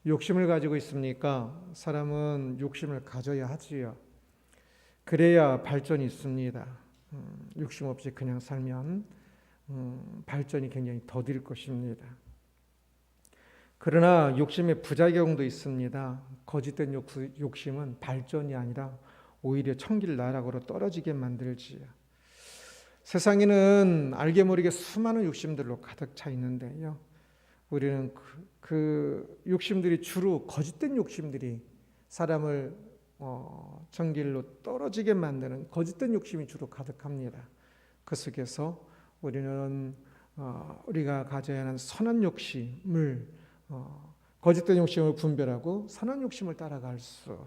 욕심을 가지고 있습니까? 사람은 욕심을 가져야 하지요. 그래야 발전이 있습니다. 욕심 없이 그냥 살면 발전이 굉장히 더딜 것입니다. 그러나 욕심의 부작용도 있습니다. 거짓된 욕심은 발전이 아니라 오히려 천길 나락으로 떨어지게 만들지요. 세상에는 알게 모르게 수많은 욕심들로 가득 차 있는데요. 우리는 그 욕심들이 주로 거짓된 욕심들이 사람을 정길로 떨어지게 만드는 거짓된 욕심이 주로 가득합니다. 그 속에서 우리는 우리가 가져야 하는 선한 욕심을 거짓된 욕심을 분별하고 선한 욕심을 따라갈 수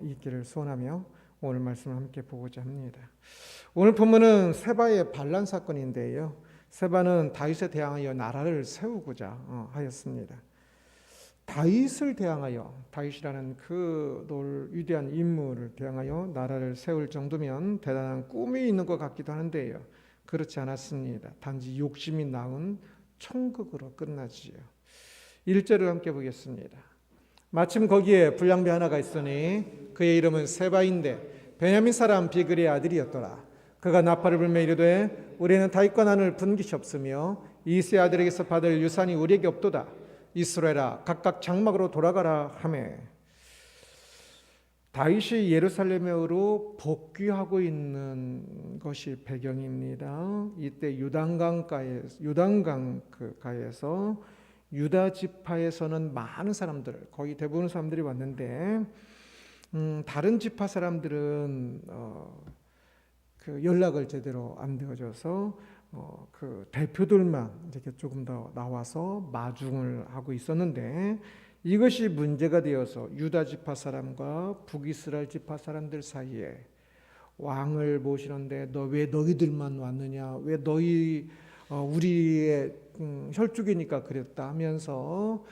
있기를 소원하며 오늘 말씀을 함께 보고자 합니다. 오늘 본문은 세바의 반란 사건인데요. 세바는 다윗에 대항하여 나라를 세우고자 하였습니다. 다윗을 대항하여, 다윗이라는 그 위대한 인물을 대항하여 나라를 세울 정도면 대단한 꿈이 있는 것 같기도 하는데요. 그렇지 않았습니다. 단지 욕심이 낳은 총극으로 끝나지요. 1절을 함께 보겠습니다. 마침 거기에 불량배 하나가 있으니 그의 이름은 세바인데 베냐민 사람 비그리의 아들이었더라. 그가 나팔을 불며 이르되 우리는 다윗과 나눌 분깃이 없으며 이세 아들에게서 받을 유산이 우리에게 없도다. 이스라엘아 각각 장막으로 돌아가라 하매, 다윗이 예루살렘으로 복귀하고 있는 것이 배경입니다. 이때 요단강 가에서 유다 지파에서는 많은 사람들, 거의 대부분 사람들이 왔는데 다른 지파 사람들은 그 연락을 제대로 안 되어져서 그 대표들만 이렇게 조금 더 나와서 마중을 하고 있었는데, 이것이 문제가 되어서 유다 지파 사람과 북이스라엘 지파 사람들 사이에 왕을 모시는데 너 왜 너희들만 왔느냐, 왜 너희 우리의 혈족이니까 그랬다 하면서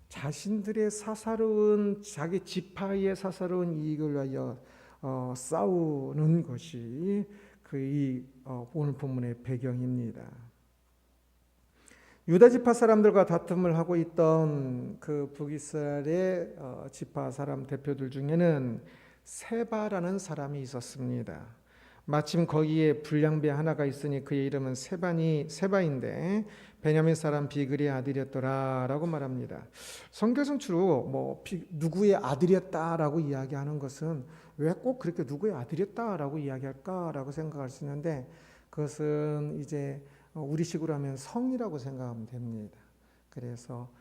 자신들의 자기 지파의 사사로운 이익을 위하여 싸우는 것이 오늘 본문의 배경입니다. 유다 지파 사람들과 다툼을 하고 있던 그 북이스라엘의 지파 사람 대표들 중에는 세바라는 사람이 있었습니다. 마침 거기에 불량배 하나가 있으니 그의 이름은 세바인데 베냐민 사람 비그리의 아들이었더라라고 말합니다. 성경은 주로 누구의 아들이었다라고 이야기하는 것은 왜 꼭 그렇게 누구의 아들이었다라고 이야기할까라고 생각할 수 있는데, 그것은 이제 우리식으로 하면 성이라고 생각하면 됩니다. 그래서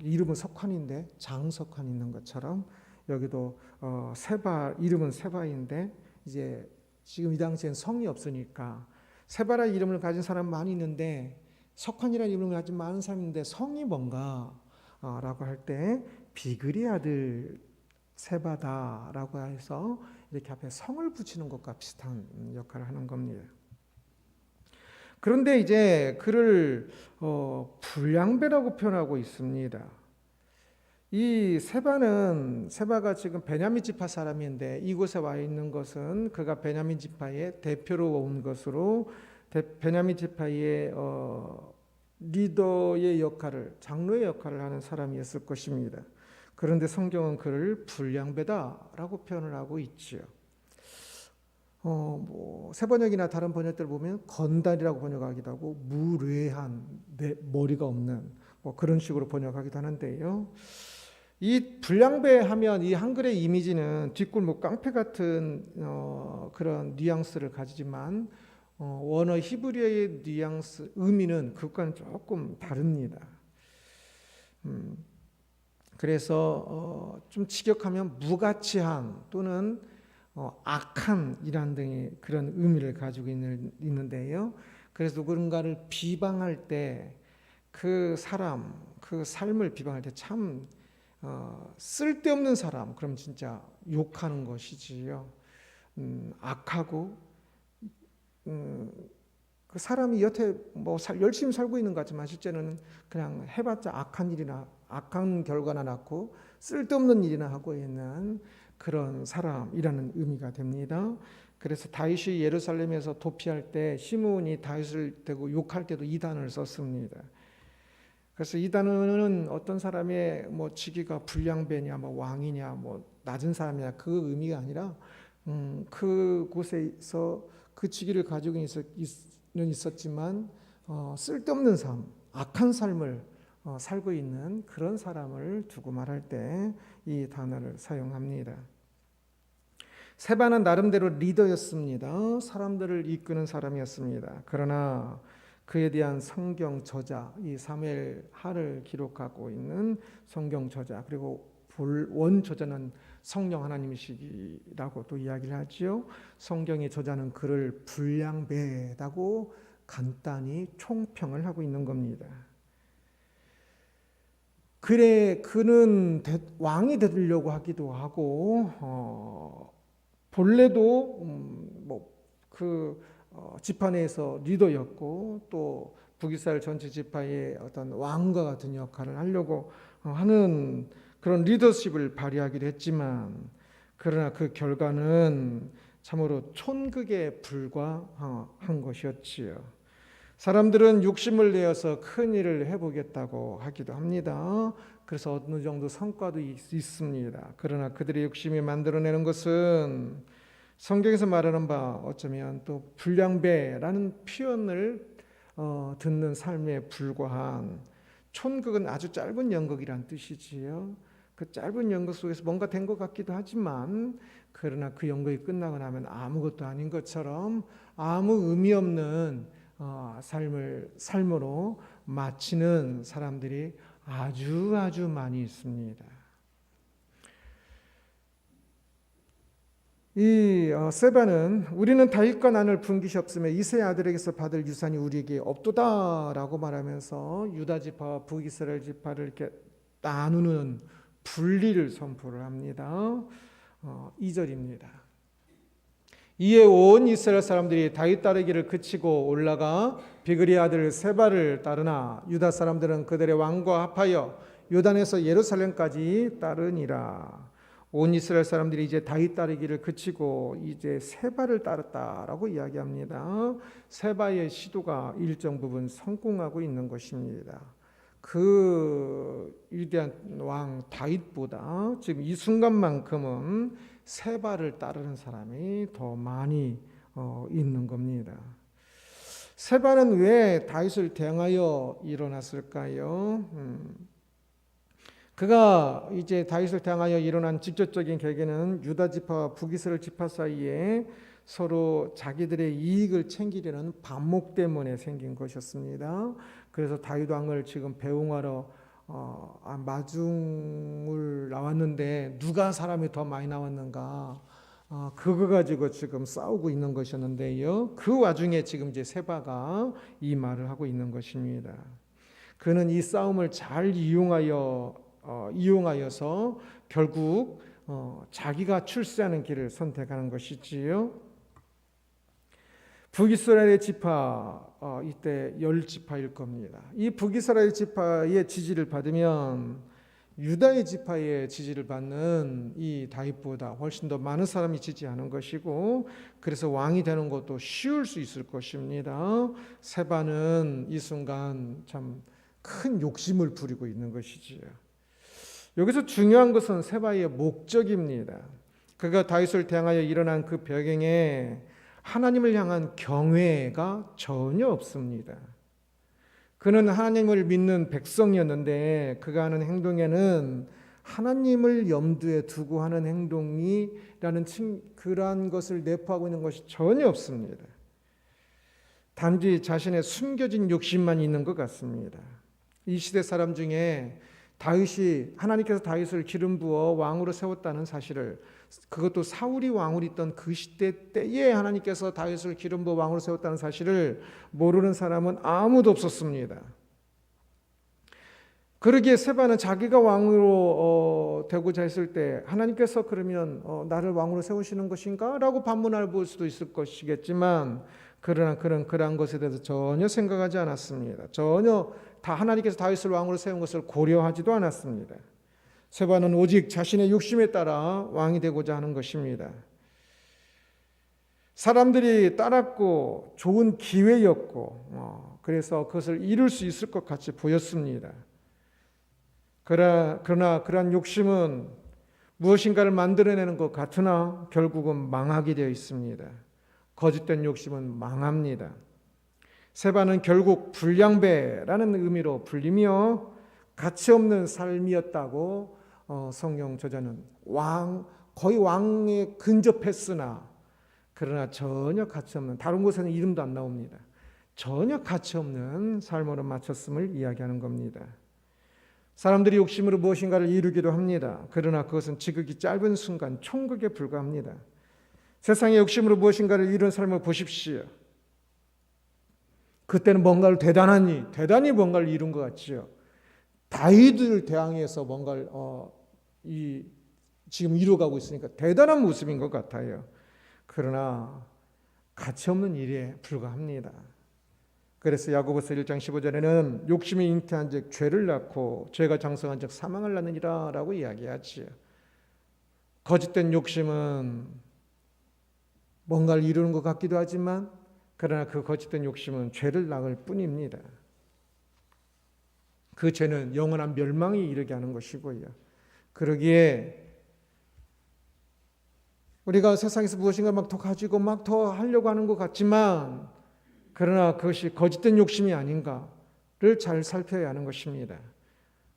이름은 석환인데 장석환 있는 것처럼 여기도 이름은 세바인데 이제 지금 이 당시엔 성이 없으니까 세바라는 이름을 가진 사람 많이 있는데 석환이라는 이름을 가진 많은 사람이 있는데 성이 뭔가 라고 할 때 비그리 아들 세바다라고 해서 이렇게 앞에 성을 붙이는 것과 비슷한 역할을 하는 겁니다. 그런데 이제 그를 불량배라고 표현하고 있습니다. 이 세바가 지금 베냐민 지파 사람인데 이곳에 와 있는 것은 그가 베냐민 지파의 대표로 온 것으로 베냐민 지파의 리더의 역할을, 장로의 역할을 하는 사람이었을 것입니다. 그런데 성경은 그를 불량배다라고 표현을 하고 있지요. 새 번역이나 다른 번역들 보면 건달이라고 번역하기도 하고 무례한, 머리가 없는 그런 식으로 번역하기도 하는데요. 이 불량배 하면 이 한글의 이미지는 뒷골목 깡패 같은 그런 뉘앙스를 가지지만 원어 히브리어의 뉘앙스, 의미는 그것과는 조금 다릅니다. 그래서 좀 직역하면 무가치한 또는 악한 이란 등의 그런 의미를 가지고 있는데요. 그래서 누군가를 비방할 때 그 사람, 그 삶을 비방할 때 참 쓸데없는 사람, 그럼 진짜 욕하는 것이지요. 악하고 그 사람이 여태 열심히 살고 있는 것 같지만 실제는 그냥 해봤자 악한 결과나 낳고 쓸데없는 일이나 하고 있는 그런 사람이라는 의미가 됩니다. 그래서 다윗이 예루살렘에서 도피할 때 시므온이 다윗을 대고 욕할 때도 이 단어를 썼습니다. 그래서 이 단어는 어떤 사람의 뭐 직위가 불량배냐, 뭐 왕이냐, 뭐 낮은 사람이냐 그 의미가 아니라 그곳에서 그 직위를 가지고 있었지만 쓸데없는 삶, 악한 삶을 살고 있는 그런 사람을 두고 말할 때 이 단어를 사용합니다. 세바는 나름대로 리더였습니다. 사람들을 이끄는 사람이었습니다. 그러나 그에 대한 성경 저자, 이 사무엘하를 기록하고 있는 성경 저자, 그리고 원 저자는 성령 하나님이시라고 또 이야기를 하지요. 성경의 저자는 그를 불량배다고 간단히 총평을 하고 있는 겁니다. 그래, 그는 왕이 되려고 하기도 하고 본래도 지파 내에서 리더였고 또 북이스라엘 전체 지파의 어떤 왕과 같은 역할을 하려고 하는 그런 리더십을 발휘하기도 했지만 그러나 그 결과는 참으로 촌극에 불과한 것이었지요. 사람들은 욕심을 내어서 큰 일을 해보겠다고 하기도 합니다. 그래서 어느 정도 성과도 있습니다. 그러나 그들의 욕심이 만들어내는 것은 성경에서 말하는 바 어쩌면 또 불량배라는 표현을 듣는 삶에 불과한, 촌극은 아주 짧은 연극이란 뜻이지요. 그 짧은 연극 속에서 뭔가 된 것 같기도 하지만 그러나 그 연극이 끝나고 나면 아무것도 아닌 것처럼 아무 의미 없는 삶으로 마치는 사람들이 아주 많이 있습니다. 이 세바는 우리는 다윗과 난을 분기시옵으며 이새의 아들에게서 받을 유산이 우리에게 없도다라고 말하면서 유다 지파와 북이스라엘 지파를 이렇게 나누는 분리를 선포를 합니다. 2절입니다. 이에 온 이스라엘 사람들이 다윗 따르기를 그치고 올라가 비그리의 아들 세바를 따르나 유다 사람들은 그들의 왕과 합하여 요단에서 예루살렘까지 따르니라. 온 이스라엘 사람들이 이제 다윗 따르기를 그치고 이제 세바를 따랐다라고 이야기합니다. 세바의 시도가 일정 부분 성공하고 있는 것입니다. 그 위대한 왕 다윗보다 지금 이 순간만큼은 세바를 따르는 사람이 더 많이 있는 겁니다. 세바는 왜 다윗을 대항하여 일어났을까요? 그가 이제 다윗을 대항하여 일어난 직접적인 계기는 유다 지파와 북이스라엘 지파 사이에 서로 자기들의 이익을 챙기려는 반목 때문에 생긴 것이었습니다. 그래서 다윗 왕을 지금 배웅하러 마중을 나왔는데 누가 사람이 더 많이 나왔는가, 그거 가지고 지금 싸우고 있는 것이었는데요. 그 와중에 지금 이제 세바가 이 말을 하고 있는 것입니다. 그는 이 싸움을 잘 이용하여서 결국 자기가 출세하는 길을 선택하는 것이지요. 북이스라엘의 지파, 이때 10지파일 겁니다. 이 북이스라엘 지파의 지지를 받으면 유다의 지파의 지지를 받는 이 다윗보다 훨씬 더 많은 사람이 지지하는 것이고, 그래서 왕이 되는 것도 쉬울 수 있을 것입니다. 세바는 이 순간 참 큰 욕심을 부리고 있는 것이지요. 여기서 중요한 것은 세바의 목적입니다. 그가 다윗을 대항하여 일어난 그 배경에 하나님을 향한 경외가 전혀 없습니다. 그는 하나님을 믿는 백성이었는데 그가 하는 행동에는 하나님을 염두에 두고 하는 행동이라는 그러한 것을 내포하고 있는 것이 전혀 없습니다. 단지 자신의 숨겨진 욕심만 있는 것 같습니다. 이 시대 사람 중에 하나님께서 다윗을 기름 부어 왕으로 세웠다는 사실을, 그것도 사울이 왕으로 있던 그 시대 때에 하나님께서 다윗을 기름 부어 왕으로 세웠다는 사실을 모르는 사람은 아무도 없었습니다. 그러기에 세바는 자기가 왕으로 되고자 했을 때 하나님께서 그러면 나를 왕으로 세우시는 것인가? 라고 반문할 수도 있을 것이겠지만 그러나 그는 그러한 것에 대해서 전혀 생각하지 않았습니다. 전혀 다 하나님께서 다윗을 왕으로 세운 것을 고려하지도 않았습니다. 세바는 오직 자신의 욕심에 따라 왕이 되고자 하는 것입니다. 사람들이 따랐고 좋은 기회였고 그래서 그것을 이룰 수 있을 것 같이 보였습니다. 그러나 그러한 욕심은 무엇인가를 만들어내는 것 같으나 결국은 망하게 되어 있습니다. 거짓된 욕심은 망합니다. 세바는 결국 불량배라는 의미로 불리며 가치없는 삶이었다고 성경 저자는 거의 왕에 근접했으나 그러나 전혀 가치없는, 다른 곳에는 이름도 안 나옵니다. 전혀 가치없는 삶으로 마쳤음을 이야기하는 겁니다. 사람들이 욕심으로 무엇인가를 이루기도 합니다. 그러나 그것은 지극히 짧은 순간 총극에 불과합니다. 세상의 욕심으로 무엇인가를 이룬 삶을 보십시오. 그때는 뭔가를 대단히 뭔가를 이룬 것 같지요. 다윗을 대항해서 뭔가를 지금 이루어가고 있으니까 대단한 모습인 것 같아요. 그러나 가치없는 일에 불과합니다. 그래서 야고보서 1장 15절에는 욕심이 잉태한 즉 죄를 낳고 죄가 장성한 즉 사망을 낳느니라 라고 이야기하지요. 거짓된 욕심은 뭔가를 이루는 것 같기도 하지만 그러나 그 거짓된 욕심은 죄를 낳을 뿐입니다. 그 죄는 영원한 멸망에 이르게 하는 것이고요. 그러기에 우리가 세상에서 무엇인가 막 더 가지고 막 더 하려고 하는 것 같지만 그러나 그것이 거짓된 욕심이 아닌가를 잘 살펴야 하는 것입니다.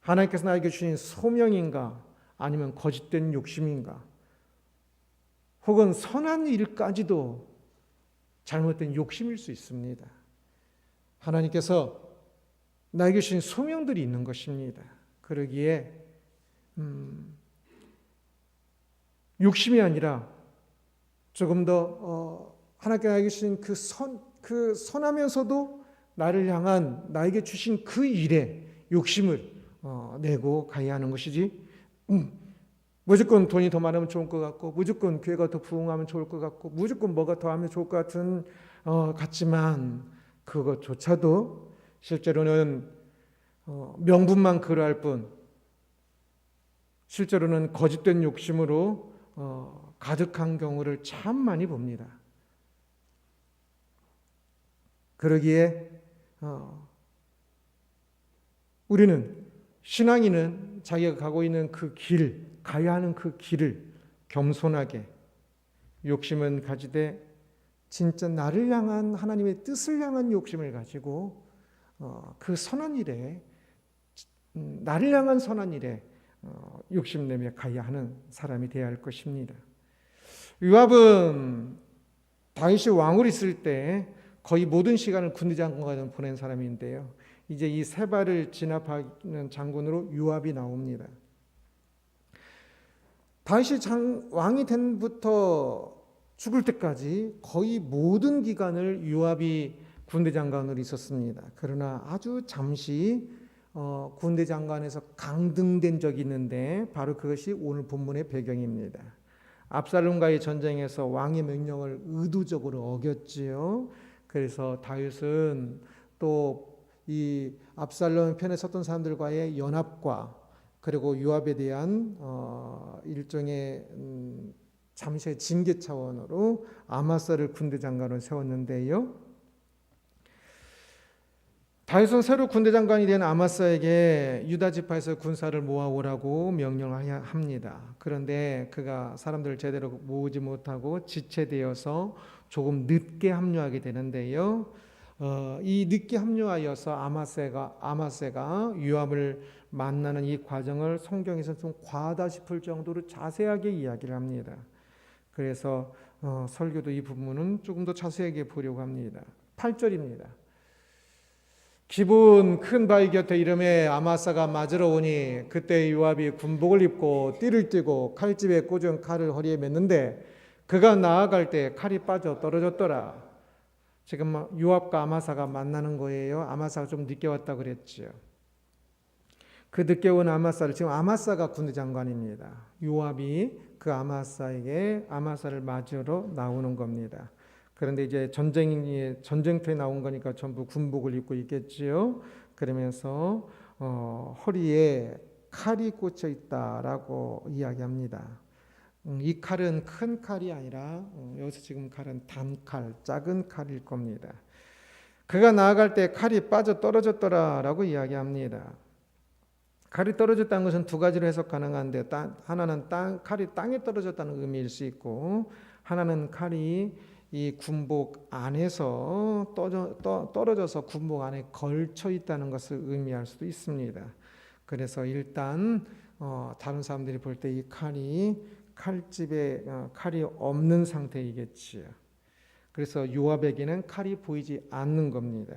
하나님께서 나에게 주신 소명인가 아니면 거짓된 욕심인가, 혹은 선한 일까지도 잘못된 욕심일 수 있습니다. 하나님께서 나에게 주신 소명들이 있는 것입니다. 그러기에 욕심이 아니라 조금 더 하나님께 나에게 주신 그 선하면서도 나를 향한 나에게 주신 그 일에 욕심을 내고 가야 하는 것이지, 무조건 돈이 더 많으면 좋을 것 같고, 무조건 교회가 더 부흥하면 좋을 것 같고, 무조건 뭐가 더 하면 좋을 것 같지만 그것조차도 실제로는 명분만 그러할 뿐 실제로는 거짓된 욕심으로 가득한 경우를 참 많이 봅니다. 그러기에 우리는, 신앙인은 자기가 가고 있는 그 길, 가야 하는 그 길을 겸손하게, 욕심은 가지되 진짜 나를 향한 하나님의 뜻을 향한 욕심을 가지고 그 선한 일에, 나를 향한 선한 일에 욕심내며 가야 하는 사람이 되어야 할 것입니다. 요압은 다윗이 왕으로 있을 때 거의 모든 시간을 군대 장관으로 보낸 사람인데요. 이제 이 세바를 진압하는 장군으로 요압이 나옵니다. 다윗이 왕이 된부터 죽을 때까지 거의 모든 기간을 요압이 군대 장관으로 있었습니다. 그러나 아주 잠시 군대 장관에서 강등된 적이 있는데 바로 그것이 오늘 본문의 배경입니다. 압살롬과의 전쟁에서 왕의 명령을 의도적으로 어겼지요. 그래서 다윗은 또 이 압살롬 편에 섰던 사람들과의 연합과 그리고 요압에 대한 일종의 잠시의 징계 차원으로 아마사를 군대 장관으로 세웠는데요. 다윗은 새로 군대 장관이 된 아마사에게 유다 지파에서 군사를 모아오라고 명령을 합니다. 그런데 그가 사람들을 제대로 모으지 못하고 지체되어서 조금 늦게 합류하게 되는데요. 이 늦게 합류하여서 아마세가 요압을 만나는 이 과정을 성경에서 좀 과하다 싶을 정도로 자세하게 이야기를 합니다. 그래서 설교도 이 부분은 조금 더 자세하게 보려고 합니다. 8절입니다. 기분 큰 바위 곁에 이름에 아마사가 맞으러 오니 그때 요압이 군복을 입고 띠를 띠고 칼집에 꽂은 칼을 허리에 맸는데 그가 나아갈 때 칼이 빠져 떨어졌더라. 지금 요압과 아마사가 만나는 거예요. 아마사가 좀 늦게 왔다 그랬죠. 그 늦게 온 아마사를, 지금 아마사가 군대 장관입니다. 요압이 그 아마사를 맞으러 나오는 겁니다. 그런데 이제 전쟁터에 나온 거니까 전부 군복을 입고 있겠지요. 그러면서 허리에 칼이 꽂혀 있다라고 이야기합니다. 이 칼은 큰 칼이 아니라 여기서 지금 칼은 단칼, 작은 칼일 겁니다. 그가 나아갈 때 칼이 빠져 떨어졌더라라고 이야기합니다. 칼이 떨어졌다는 것은 두 가지로 해석 가능한데, 하나는 칼이 땅에 떨어졌다는 의미일 수 있고, 하나는 칼이 이 군복 안에서 떨어져서 군복 안에 걸쳐 있다는 것을 의미할 수도 있습니다. 그래서 일단 다른 사람들이 볼 때 이 칼이 칼집에 칼이 없는 상태이겠지요. 그래서 요압에게는 칼이 보이지 않는 겁니다.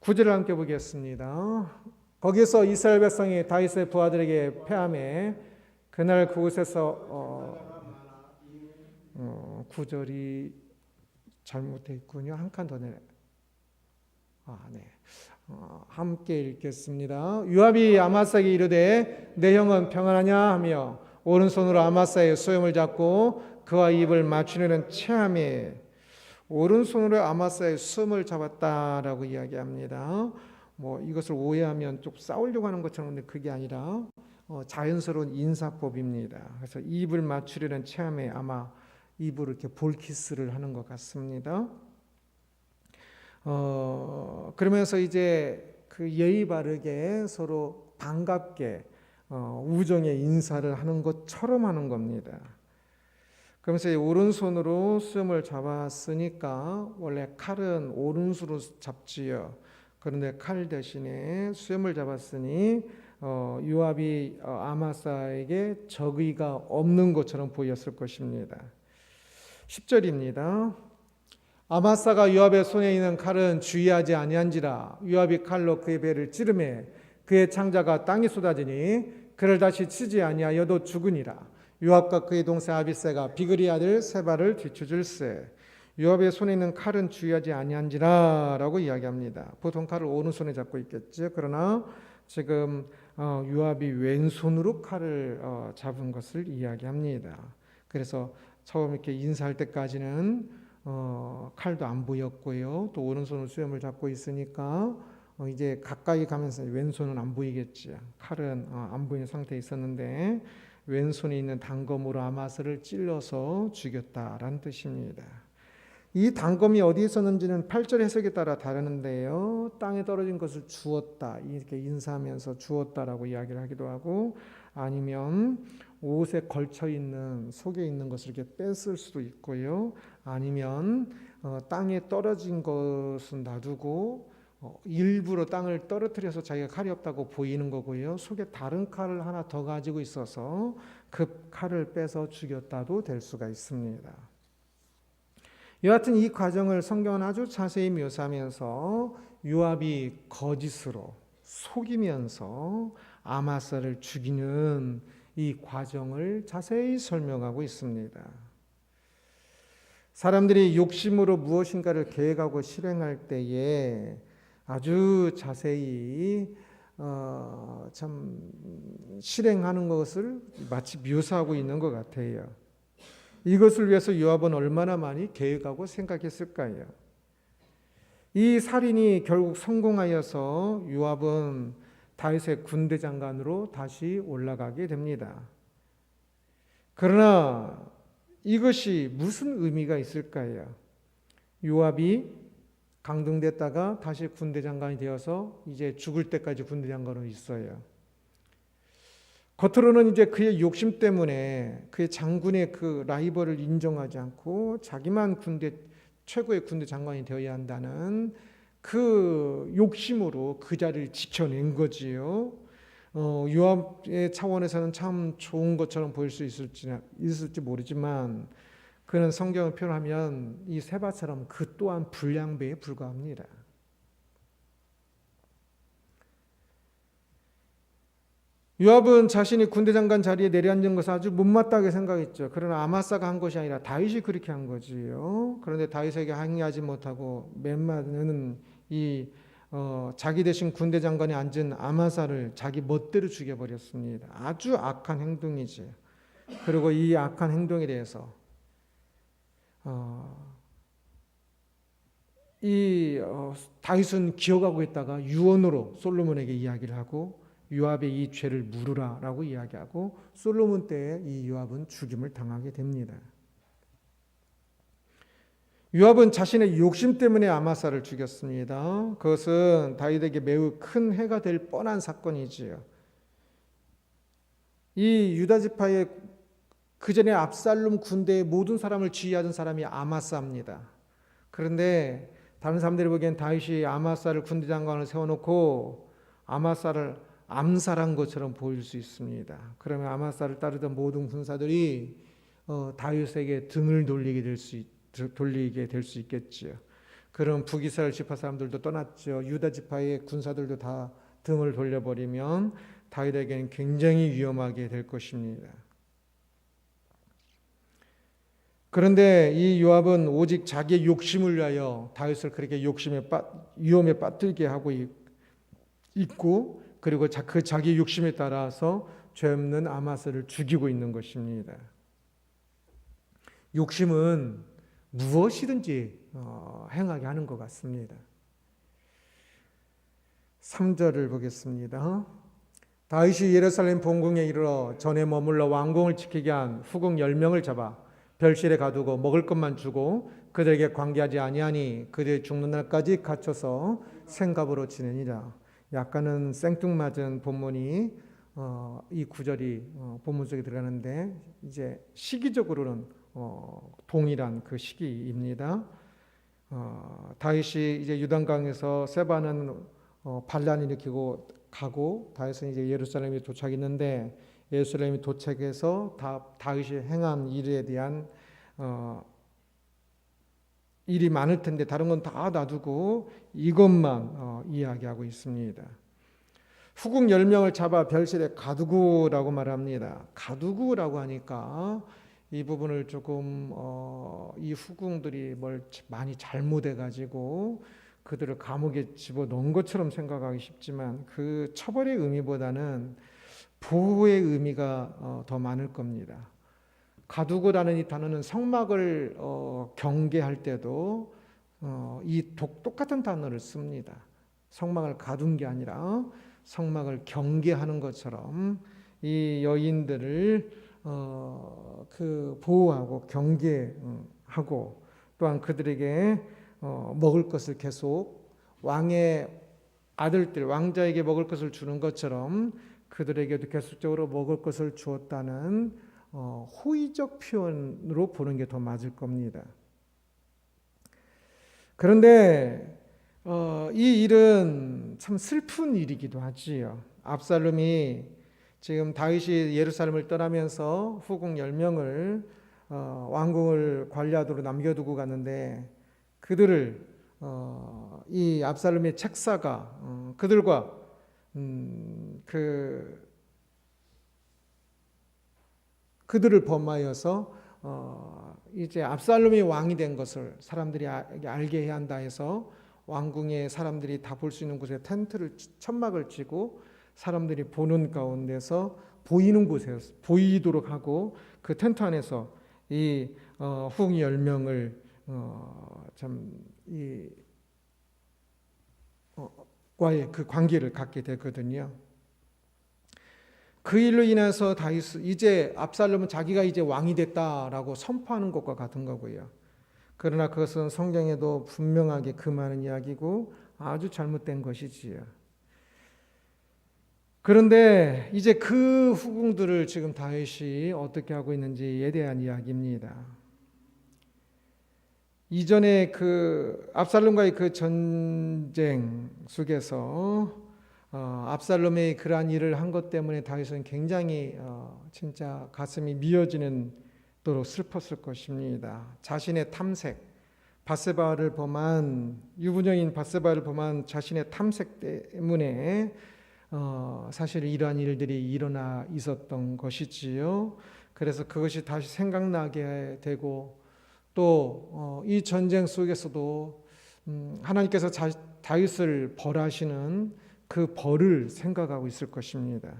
9절을 함께 보겠습니다. 거기서 이스라엘 백성이 다윗의 부하들에게 패하매 그날 그곳에서 9절이 잘못되어 있군요. 한 칸 더 내려. 네. 함께 읽겠습니다. 요압이 아마사에게 이르되 내 형은 평안하냐 하며 오른손으로 아마사의 수염을 잡고 그와 입을 맞추려는 체함에 오른손으로 아마사의 수염을 잡았다라고 이야기합니다. 이것을 오해하면 좀 싸우려고 하는 것처럼, 근데 그게 아니라 자연스러운 인사법입니다. 그래서 입을 맞추려는 체함에 아마 입으로 이렇게 볼키스를 하는 것 같습니다. 그러면서 이제 그 예의 바르게 서로 반갑게 우정의 인사를 하는 것처럼 하는 겁니다. 그러면서 오른손으로 수염을 잡았으니까 원래 칼은 오른손으로 잡지요. 그런데 칼 대신에 수염을 잡았으니 요압이 아마사에게 적의가 없는 것처럼 보였을 것입니다. 10절입니다. 아마사가 요압의 손에 있는 칼은 주의하지 아니한지라 요압이 칼로 그의 배를 찌르매 그의 창자가 땅에 쏟아지니 그를 다시 치지 아니하여도 죽으니라. 요압과 그의 동생 아비새가 비그리 아들 세바를 뒤쫓을세. 요압의 손에 있는 칼은 주의하지 아니한지라 라고 이야기합니다. 보통 칼을 오른손에 잡고 있겠죠. 그러나 지금 요압이 왼손으로 칼을 잡은 것을 이야기합니다. 그래서 처음 이렇게 인사할 때까지는 칼도 안 보였고요. 또 오른손으로 수염을 잡고 있으니까 이제 가까이 가면서 왼손은 안 보이겠죠. 칼은 안 보이는 상태에 있었는데 왼손에 있는 단검으로 아마사를 찔러서 죽였다라는 뜻입니다. 이 단검이 어디에 있었는지는 8절 해석에 따라 다르는데요. 땅에 떨어진 것을 주었다, 이렇게 인사하면서 주었다라고 이야기를 하기도 하고, 아니면 옷에 걸쳐 있는 속에 있는 것을 이렇게 뺐을 수도 있고요. 아니면 땅에 떨어진 것은 놔두고 일부러 땅을 떨어뜨려서 자기가 칼이 없다고 보이는 거고요. 속에 다른 칼을 하나 더 가지고 있어서 그 칼을 빼서 죽였다도 될 수가 있습니다. 여하튼 이 과정을 성경은 아주 자세히 묘사하면서 요압이 거짓으로 속이면서 아마사를 죽이는 이 과정을 자세히 설명하고 있습니다. 사람들이 욕심으로 무엇인가를 계획하고 실행할 때에 아주 자세히 참 실행하는 것을 마치 묘사하고 있는 것 같아요. 이것을 위해서 요압은 얼마나 많이 계획하고 생각했을까요? 이 살인이 결국 성공하여서 요압은 다윗의 군대 장관으로 다시 올라가게 됩니다. 그러나 이것이 무슨 의미가 있을까요? 요압이 강등됐다가 다시 군대 장관이 되어서 이제 죽을 때까지 군대 장관으로 있어요. 겉으로는 이제 그의 욕심 때문에 그의 장군의 그 라이벌을 인정하지 않고 자기만 최고의 군대 장관이 되어야 한다는 그 욕심으로 그 자리를 지켜낸 거지요. 요압의 차원에서는 참 좋은 것처럼 보일 수 있을지 모르지만 그는 성경을 표현하면 이 세바처럼 그 또한 불량배에 불과합니다. 요압은 자신이 군대 장관 자리에 내려앉은 것을 아주 못마땅하게 생각했죠. 그러나 아마사가 한 것이 아니라 다윗이 그렇게 한 거지요. 그런데 다윗에게 항의하지 못하고 맨마는 이 자기 대신 군대 장관에 앉은 아마사를 자기 멋대로 죽여버렸습니다. 아주 악한 행동이지. 그리고 이 악한 행동에 대해서 다윗은 기억하고 있다가 유언으로 솔로몬에게 이야기를 하고 요압의 이 죄를 물으라라고 이야기하고 솔로몬 때에 이 요압은 죽임을 당하게 됩니다. 요압은 자신의 욕심 때문에 아마사를 죽였습니다. 그것은 다윗에게 매우 큰 해가 될 뻔한 사건이지요. 이 유다 지파의 그 전에 압살롬 군대의 모든 사람을 지휘하던 사람이 아마사입니다. 그런데 다른 사람들이 보기엔 다윗이 아마사를 군대 장관을 세워놓고 아마사를 암살한 것처럼 보일 수 있습니다. 그러면 아마사를 따르던 모든 군사들이 다윗에게 등을 돌리게 될 수 있겠지요. 그럼 북이스라엘 지파 사람들도 떠났죠. 유다 지파의 군사들도 다 등을 돌려버리면 다윗에게는 굉장히 위험하게 될 것입니다. 그런데 이 요압은 오직 자기의 욕심을 위하여 다윗을 그렇게 위험에 빠뜨리게 하고 있고, 그리고 그 자기 욕심에 따라서 죄 없는 아마사를 죽이고 있는 것입니다. 욕심은 무엇이든지 행하게 하는 것 같습니다. 3절을 보겠습니다. 다윗이 예루살렘 본궁에 이르러 전에 머물러 왕궁을 지키게 한 후궁 10명을 잡아 별실에 가두고 먹을 것만 주고 그들에게 관계하지 아니하니 그들이 죽는 날까지 갇혀서 생갑으로 지내니라. 약간은 생뚱맞은 본문이 이 구절이 본문 속에 들어가는데, 이제 시기적으로는 동일한 그 시기입니다. 다윗이 이제 유단강에서 세바는 반란을 일으키고 가고, 다윗은 이제 예루살렘에 도착했는데, 예루살렘에 도착해서 다윗이 행한 일에 대한 일이 많을 텐데 다른 건 다 놔두고 이것만 이야기하고 있습니다. 후궁 10명을 잡아 별실에 가두고라고 말합니다. 가두고라고 하니까 이 부분을 조금 이 후궁들이 뭘 많이 잘못해가지고 그들을 감옥에 집어넣은 것처럼 생각하기 쉽지만, 그 처벌의 의미보다는 보호의 의미가 더 많을 겁니다. 가두고라는 이 단어는 성막을 경계할 때도 똑같은 단어를 씁니다. 성막을 가둔 게 아니라 성막을 경계하는 것처럼 이 여인들을 보호하고 경계하고, 또한 그들에게 먹을 것을 계속 왕의 아들들, 왕자에게 먹을 것을 주는 것처럼 그들에게도 계속적으로 먹을 것을 주었다는 호의적 표현으로 보는 게 더 맞을 겁니다. 그런데 이 일은 참 슬픈 일이기도 하지요. 압살롬이 지금 다윗이 예루살렘을 떠나면서 후궁 10명을 왕궁을 관리하도록 남겨두고 갔는데, 그들을 이 압살롬의 책사가 그들과 그들을 범하여서 이제 압살롬이 왕이 된 것을 사람들이 알게 해야 한다 해서 왕궁에 사람들이 다 볼 수 있는 곳에 천막을 치고 사람들이 보는 가운데서 보이는 곳에 보이도록 하고, 그 텐트 안에서 이 후궁 10명을 과의 그 관계를 갖게 되거든요. 그 일로 인해서 이제 압살롬은 자기가 이제 왕이 됐다라고 선포하는 것과 같은 거고요. 그러나 그것은 성경에도 분명하게 금하는 이야기고 아주 잘못된 것이지요. 그런데 이제 그 후궁들을 지금 다윗이 어떻게 하고 있는지에 대한 이야기입니다. 이전에 그 압살롬과의 그 전쟁 속에서 압살롬의 그러한 일을 한 것 때문에 다윗은 굉장히 진짜 가슴이 미어지는 도록 슬펐을 것입니다. 자신의 탐색, 유부녀인 바세바를 범한 자신의 탐색 때문에 사실 이러한 일들이 일어나 있었던 것이지요. 그래서 그것이 다시 생각나게 되고, 또 이 전쟁 속에서도 하나님께서 다윗을 벌하시는 그 벌을 생각하고 있을 것입니다.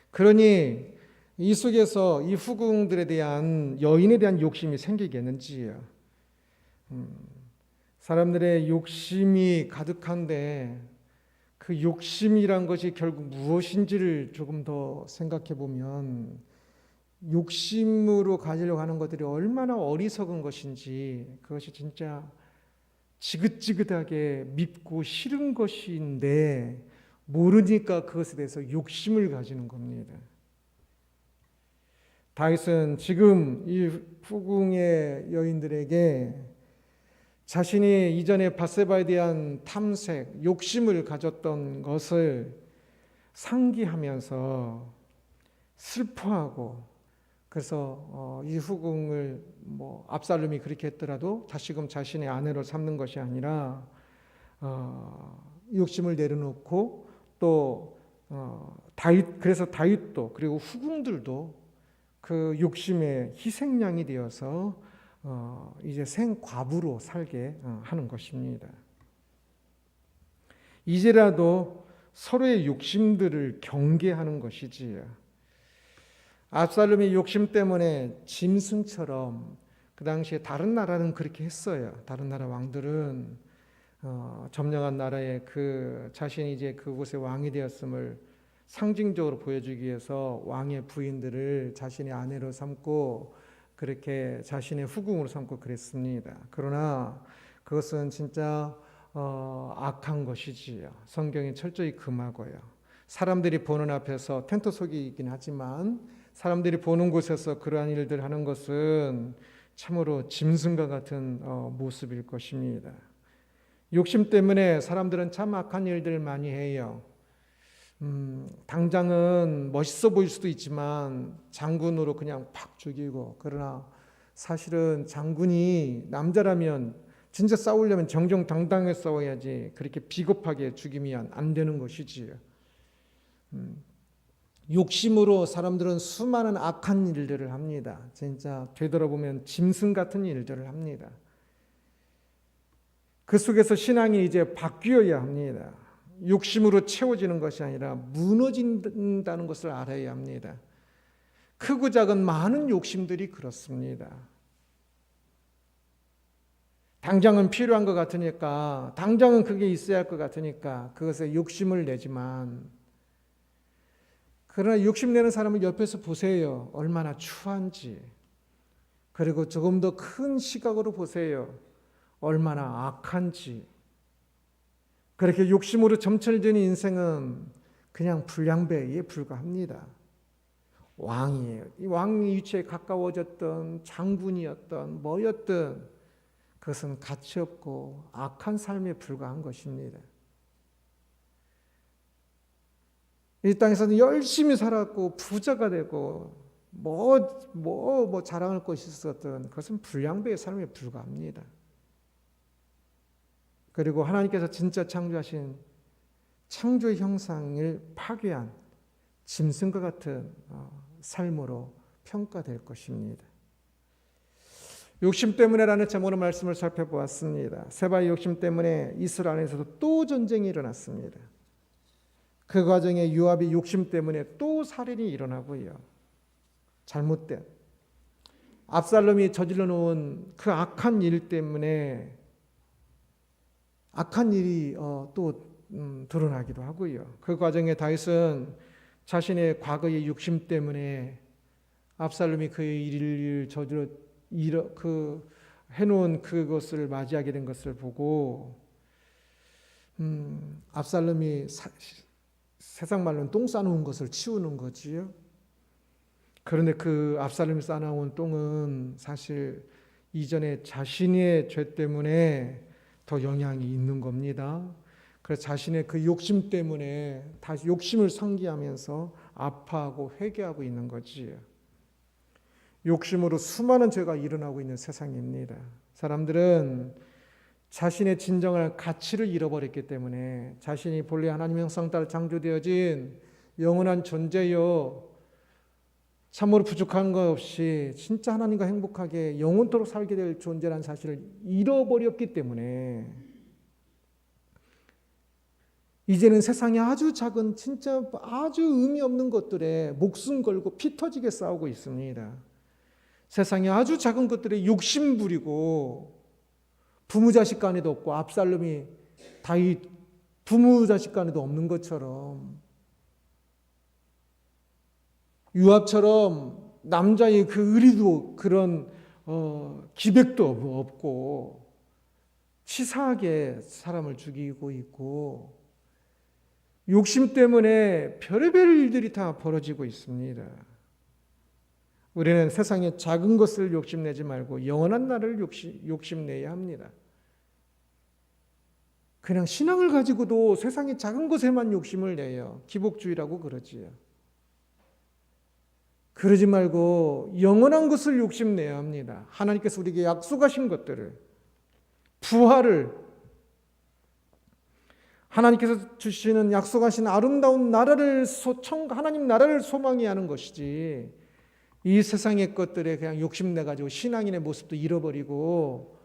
그러니 이 속에서 이 후궁들에 대한 여인에 대한 욕심이 생기겠는지요. 사람들의 욕심이 가득한데 그 욕심이란 것이 결국 무엇인지를 조금 더 생각해 보면 욕심으로 가지려고 하는 것들이 얼마나 어리석은 것인지, 그것이 진짜 지긋지긋하게 밉고 싫은 것인데 모르니까 그것에 대해서 욕심을 가지는 겁니다. 다윗은 지금 이 후궁의 여인들에게 자신이 이전에 바세바에 대한 탐색, 욕심을 가졌던 것을 상기하면서 슬퍼하고, 그래서 이 후궁을 압살롬이 그렇게 했더라도 다시금 자신의 아내로 삼는 것이 아니라 욕심을 내려놓고 또 그래서 다윗도 그리고 후궁들도 그 욕심의 희생양이 되어서 이제 생과부로 살게 하는 것입니다. 이제라도 서로의 욕심들을 경계하는 것이지요. 압살롬의 욕심 때문에 짐승처럼, 그 당시에 다른 나라는 그렇게 했어요. 다른 나라 왕들은 점령한 나라에 그 자신이 이제 그곳의 왕이 되었음을 상징적으로 보여주기 위해서 왕의 부인들을 자신의 아내로 삼고 그렇게 자신의 후궁으로 삼고 그랬습니다. 그러나 그것은 진짜 악한 것이지요. 성경이 철저히 금하고요. 사람들이 보는 앞에서 텐트 속이긴 하지만 사람들이 보는 곳에서 그러한 일들 하는 것은 참으로 짐승과 같은 모습일 것입니다. 욕심 때문에 사람들은 참 악한 일들을 많이 해요. 당장은 멋있어 보일 수도 있지만 장군으로 그냥 팍 죽이고, 그러나 사실은 장군이 남자라면 진짜 싸우려면 정정당당하게 싸워야지 그렇게 비겁하게 죽이면 안 되는 것이지요. 욕심으로 사람들은 수많은 악한 일들을 합니다. 진짜 되돌아보면 짐승 같은 일들을 합니다. 그 속에서 신앙이 이제 바뀌어야 합니다. 욕심으로 채워지는 것이 아니라 무너진다는 것을 알아야 합니다. 크고 작은 많은 욕심들이 그렇습니다. 당장은 필요한 것 같으니까, 당장은 그게 있어야 할 것 같으니까 그것에 욕심을 내지만, 그러나 욕심내는 사람을 옆에서 보세요. 얼마나 추한지. 그리고 조금 더 큰 시각으로 보세요. 얼마나 악한지. 그렇게 욕심으로 점철된 인생은 그냥 불량배에 불과합니다. 왕이에요. 이 왕의 위치에 가까워졌던 장군이었던 뭐였든 그것은 가치 없고 악한 삶에 불과한 것입니다. 이 땅에서는 열심히 살았고 부자가 되고 뭐 자랑할 것이 있었던 그것은 불량배의 삶에 불과합니다. 그리고 하나님께서 진짜 창조하신 창조의 형상을 파괴한 짐승과 같은 삶으로 평가될 것입니다. 욕심 때문에라는 제목으로 말씀을 살펴보았습니다. 세바의 욕심 때문에 이스라엘 안에서도 또 전쟁이 일어났습니다. 그 과정에 요압의 욕심 때문에 또 살인이 일어나고요. 잘못된 압살롬이 저질러 놓은 그 악한 일 때문에 악한 일이 또 드러나기도 하고요. 그 과정에 다윗은 자신의 과거의 욕심 때문에 압살롬이 그 일을 저질러 해놓은 그것을 맞이하게 된 것을 보고 압살롬이 세상 말로는 똥 싸놓은 것을 치우는 거지요. 그런데 그 압살롬이 싸놓은 똥은 사실 이전에 자신의 죄 때문에 더 영향이 있는 겁니다. 그래서 자신의 그 욕심 때문에 다시 욕심을 상기하면서 아파하고 회개하고 있는 거지요. 욕심으로 수많은 죄가 일어나고 있는 세상입니다. 사람들은 자신의 진정한 가치를 잃어버렸기 때문에 자신이 본래 하나님의 형상 따라 창조되어진 영원한 존재요, 참으로 부족한 것 없이 진짜 하나님과 행복하게 영원토록 살게 될 존재라는 사실을 잃어버렸기 때문에 이제는 세상에 아주 작은 진짜 아주 의미 없는 것들에 목숨 걸고 피 터지게 싸우고 있습니다. 세상에 아주 작은 것들에 욕심 부리고 부모 자식 간에도 없고, 압살롬이 다윗 부모 자식 간에도 없는 것처럼, 요압처럼 남자의 그 의리도 그런 기백도 없고 치사하게 사람을 죽이고 있고 욕심 때문에 별의별 일들이 다 벌어지고 있습니다. 우리는 세상의 작은 것을 욕심내지 말고 영원한 나를 욕심내야 합니다. 그냥 신앙을 가지고도 세상의 작은 것에만 욕심을 내요. 기복주의라고 그러지요. 그러지 말고 영원한 것을 욕심내야 합니다. 하나님께서 우리에게 약속하신 것들을, 부활을, 하나님께서 주시는 약속하신 아름다운 나라를 하나님 나라를 소망히 하는 것이지, 이 세상의 것들에 그냥 욕심내가지고 신앙인의 모습도 잃어버리고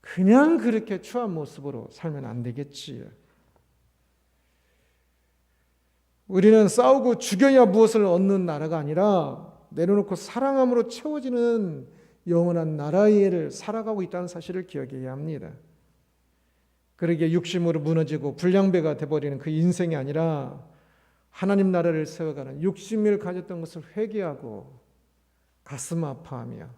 그냥 그렇게 추한 모습으로 살면 안 되겠지요. 우리는 싸우고 죽여야 무엇을 얻는 나라가 아니라 내려놓고 사랑함으로 채워지는 영원한 나라를 살아가고 있다는 사실을 기억해야 합니다. 그러기에 육심으로 무너지고 불량배가 돼버리는 그 인생이 아니라 하나님 나라를 세워가는 육심을 가졌던 것을 회개하고 가슴 아파하며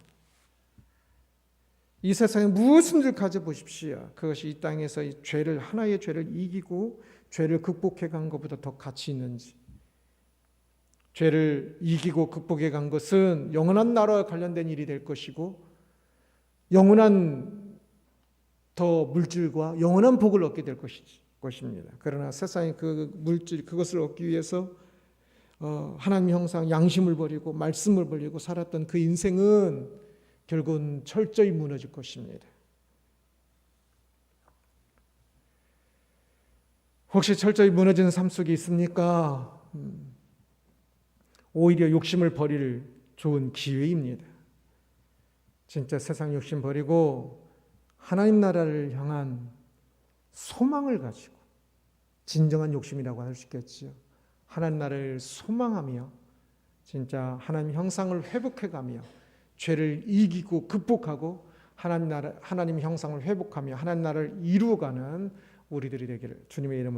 이 세상에 무엇인지 가져보십시오. 그것이 이 땅에서 이 죄를, 하나의 죄를 이기고 죄를 극복해 간 것보다 더 가치 있는지. 죄를 이기고 극복해 간 것은 영원한 나라와 관련된 일이 될 것이고 영원한 더 물질과 영원한 복을 얻게 될 것입니다. 그러나 세상의 그 물질, 그것을 얻기 위해서 하나님 형상, 양심을 버리고 말씀을 버리고 살았던 그 인생은 결국은 철저히 무너질 것입니다. 혹시 철저히 무너진 삶 속에 있습니까? 오히려 욕심을 버릴 좋은 기회입니다. 진짜 세상 욕심 버리고 하나님 나라를 향한 소망을 가지고, 진정한 욕심이라고 할 수 있겠지요. 하나님 나라를 소망하며 진짜 하나님 형상을 회복해가며 죄를 이기고 극복하고 하나님 형상을 회복하며 하나님 나라를 이루어가는 우리들이 되기를 주님의 이름으로